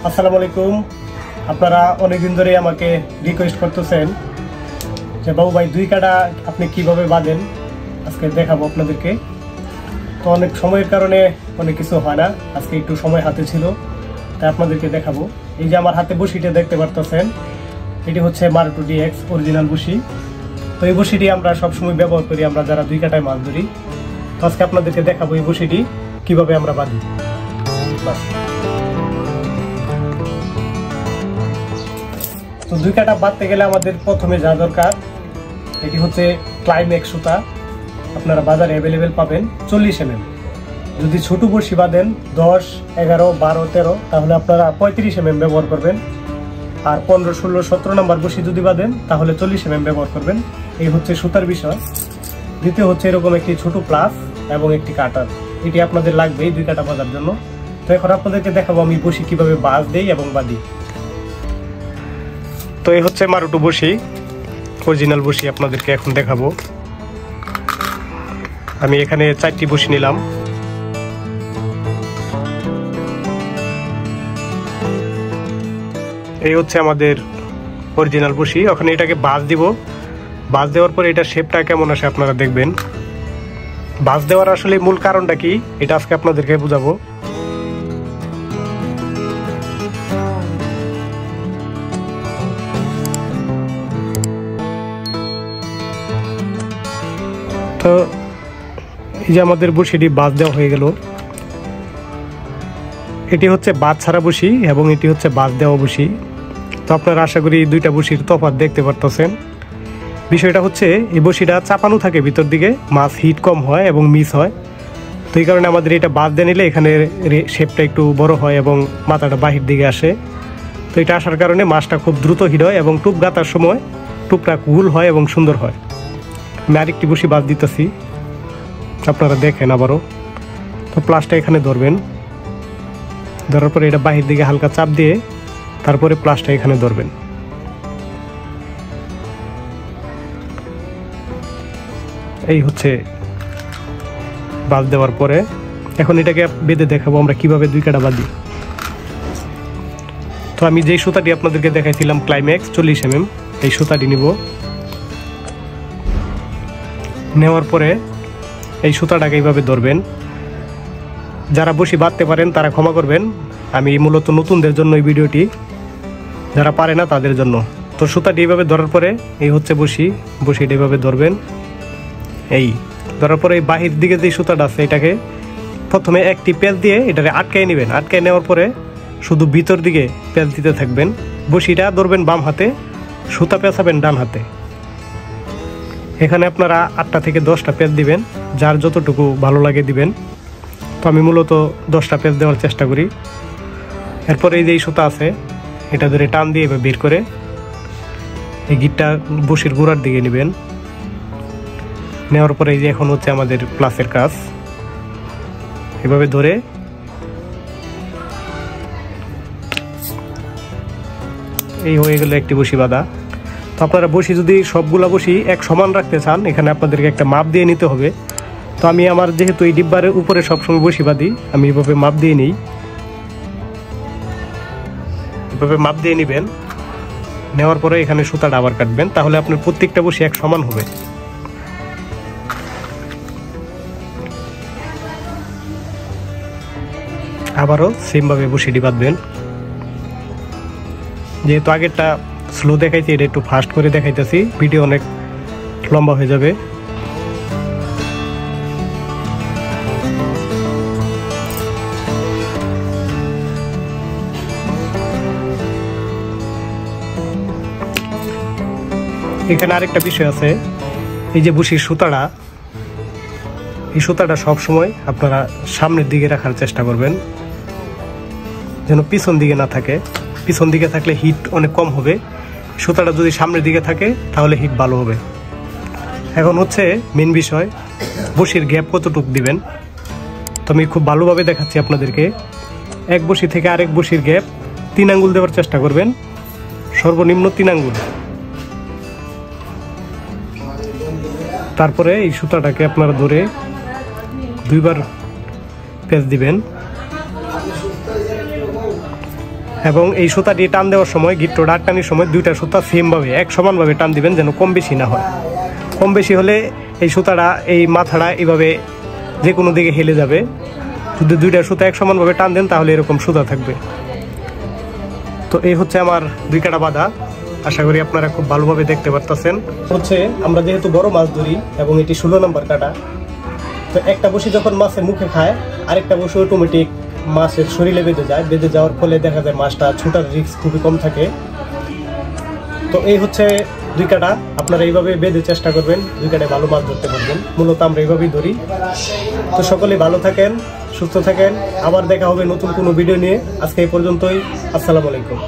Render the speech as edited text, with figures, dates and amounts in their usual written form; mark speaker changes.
Speaker 1: আসসালামু আলাইকুম। আপনারা অনেকদিন ধরে আমাকে রিকোয়েস্ট করতেছেন যে বাবু ভাই দুই কাটা আপনি কিভাবে বাঁধেন, আজকে দেখাবো আপনাদেরকে। তো অনেক সময়ের কারণে অনেক কিছু হয় না, আজকে একটু সময় হাতে ছিল তাই আপনাদেরকে দেখাবো। এই যে আমার হাতে বসিটা দেখতে পারতেছেন, এটি হচ্ছে মারুটো DX অরিজিনাল বসি। তো এই বসিটি আমরা সবসময় ব্যবহার করি আমরা যারা দুই কাটায় মাছ ধরি। তো আজকে আপনাদেরকে দেখাবো এই বসিটি কিভাবে আমরা বাঁধি। তো দুই কাটা বাঁধতে গেলে আমাদের প্রথমে যা দরকার এটি হচ্ছে ক্লাইম্যাক্স সুতা। আপনারা বাজারে অ্যাভেলেবেল পাবেন 40 mm। যদি ছোট বড়শি বাঁধেন 10, 11, 12, 13 তাহলে আপনারা 35 mm ব্যবহার করবেন। আর 15, 16, 17 নম্বর বড়শি যদি বাঁধেন তাহলে 40 mm ব্যবহার করবেন। এই হচ্ছে সুতার বিষয়। দ্বিতীয় হচ্ছে এরকম একটি ছোট প্লাস এবং একটি কাটার, এটি আপনাদের লাগবে দুই কাটা বাঁধার জন্য। তো এখন আপনাদেরকে দেখাবো আমি বড়শি কিভাবে বাঁধ দেই এবং বাঁধি। তো এই হচ্ছে মারুটো বড়শি অরিজিনাল বড়শি, আপনাদেরকে এখন দেখাবো। আমি এখানে 4টি বড়শি নিলাম। এই হচ্ছে আমাদের অরিজিনাল বড়শি। ওখানে এটাকে বাঁশ দিব, বাঁশ দেওয়ার পরে এটা শেপটা কেমন আসে আপনারা দেখবেন। বাঁশ দেওয়ার আসলে মূল কারণটা কি এটা আজকে আপনাদেরকে বুঝাবো। তো এই যে আমাদের বড়শিটি বাঁধ দেওয়া হয়ে গেল। এটি হচ্ছে বাঁধ ছাড়া বড়শি এবং এটি হচ্ছে বাঁধ দেওয়া বড়শি। তো আপনারা আশা করি দুইটা বড়শির তফাৎ দেখতে পারতেছেন। বিষয়টা হচ্ছে এই বড়শিটা চাপানো থাকে ভিতর দিকে, মাছ হিট কম হয় এবং মিস হয়। তো এই কারণে আমাদের এটা বাঁধ দিয়ে নিলে এখানে শেপটা একটু বড় হয় এবং মাথাটা বাহির দিকে আসে। তো এটা আসার কারণে মাছটা খুব দ্রুত হিট হয় এবং টুপ গাঁথার সময় টুপটা গোল হয় এবং সুন্দর হয়। আমি আরেকটি বড়শি বাঁধ দিতেছি, আপনারা দেখেন আবারও। তো প্লাসটা এখানে ধরবেন, ধরার পরে এটা বাহির দিকে হালকা চাপ দিয়ে তারপরে প্লাসটা এখানে ধরবেন। এই হচ্ছে বাঁধ দেওয়ার পরে এখন এটাকে বেঁধে দেখাবো আমরা কিভাবে দুই কাটা বাঁধি। তো আমি যেই সুতাটি আপনাদেরকে দেখাইছিলাম ক্লাইম্যাক্স 40 mm, এই সুতাটি নিব। নেওয়ার পরে এই সুতাটাকে এইভাবে ধরবেন। যারা বড়শি বাঁধতে পারেন তারা ক্ষমা করবেন, আমি মূলত নতুনদের জন্য এই ভিডিওটি, যারা পারে না তাদের জন্য। তো সুতাটি এইভাবে ধরার পরে এই হচ্ছে বড়শিটা এইভাবে ধরবেন। এই ধরার পরে এই বাহির দিকে যে সুতাটা আছে এটাকে প্রথমে একটি পেঁচ দিয়ে এটাকে আটকায় নেবেন। আটকায় নেওয়ার পরে শুধু ভিতর দিকে পেঁচ দিতে থাকবেন। বড়শিটা ধরবেন বাম হাতে, সুতা পেঁচাবেন ডান হাতে। এখানে আপনারা 8টা থেকে 10টা পেঁচ দিবেন, যার যতটুকু ভালো লাগে দিবেন। তো আমি মূলত 10টা পেঁচ দেওয়ার চেষ্টা করি। এরপরে এই যে সুতা আছে এটা ধরে টান দিয়ে এবার বের করে এই গিটটা বড়শির গোড়ার দিকে নেবেন। নেওয়ার পরে এই যে এখন হচ্ছে আমাদের প্লাসের কাজ, এভাবে ধরে এই হয়ে গেল একটি বড়শি বাঁধা। তো আপনারা বড়শি যদি সবগুলা বড়শি এক সমান রাখতে চান এখানে আপনাদেরকে একটা মাপ দিয়ে নিতে হবে। তো আমি আমার যেহেতু এই ডিব্বার উপরে সবসময় বড়শি বাঁধি, আমি এভাবে মাপ দিয়ে নিই। এভাবে মাপ দিয়ে নেবেন, নেওয়ার পরে এখানে সুতাটা আবার কাটবেন, তাহলে আপনার প্রত্যেকটা বড়শি এক সমান হবে। আবারও সেমভাবে বড়শিটি বাঁধবেন। যেহেতু আগেরটা স্লো দেখাইছি এটা একটু ফাস্ট করে দেখাইতেছি, ভিডিও অনেক লম্বা হয়ে যাবে। এখানে আরেকটা বিষয় আছে, এই যে বড়শির সুতাটা, এই সুতাটা সবসময় আপনারা সামনের দিকে রাখার চেষ্টা করবেন যেন পিছন দিকে না থাকে। পিছন দিকে থাকলে হিট অনেক কম হবে, সুতাটা যদি সামনের দিকে থাকে তাহলে হিট ভালো হবে। এখন হচ্ছে মেন বিষয় বড়শির গ্যাপ কতটুক দিবেন। তো আমি খুব ভালোভাবে দেখাচ্ছি আপনাদেরকে। এক বড়শি থেকে আরেক বড়শির গ্যাপ 3 আঙ্গুল দেওয়ার চেষ্টা করবেন, সর্বনিম্ন 3 আঙ্গুল। তারপরে এই সুতাটাকে আপনারা ধরে 2বার পেঁচ দিবেন। এবং এই সুতা দিয়ে টান দেওয়ার সময় গিট্টো টানির সময় দুইটা সুতা সেমভাবে এক সমানভাবে টান দিবেন, যেন কম বেশি না হয়। কম বেশি হলে এই সুতাটা এই মাথাটা এইভাবে যে কোনো দিকে হেলে যাবে। যদি দুইটা সুতা এক সমানভাবে টান দেন তাহলে এরকম সুতা থাকবে। তো এই হচ্ছে আমার 2 কাটা বাঁধা। আশা করি আপনারা খুব ভালোভাবে দেখতে পারতেছেন। হচ্ছে আমরা যেহেতু বড় মাছ ধরি এবং এটি 16 নম্বর কাটা, তো একটা বসি যখন মাছের মুখে খায় আরেকটা বসি অটোমেটিক মাছের শরীরে বেঁধে যায়। বেঁধে যাওয়ার ফলে দেখা যায় মাছটা ছোটার রিস্ক খুবই কম থাকে। তো এই হচ্ছে 2 কাটা। আপনারা এইভাবে বেঁধে চেষ্টা করবেন, 2 কাটায় ভালো মাছ ধরতে পারবেন। মূলত আমরা এইভাবেই ধরি। তো সকলেই ভালো থাকেন, সুস্থ থাকেন। আবার দেখা হবে নতুন কোনো ভিডিও নিয়ে। আজকে এই পর্যন্তই। আসসালামু আলাইকুম।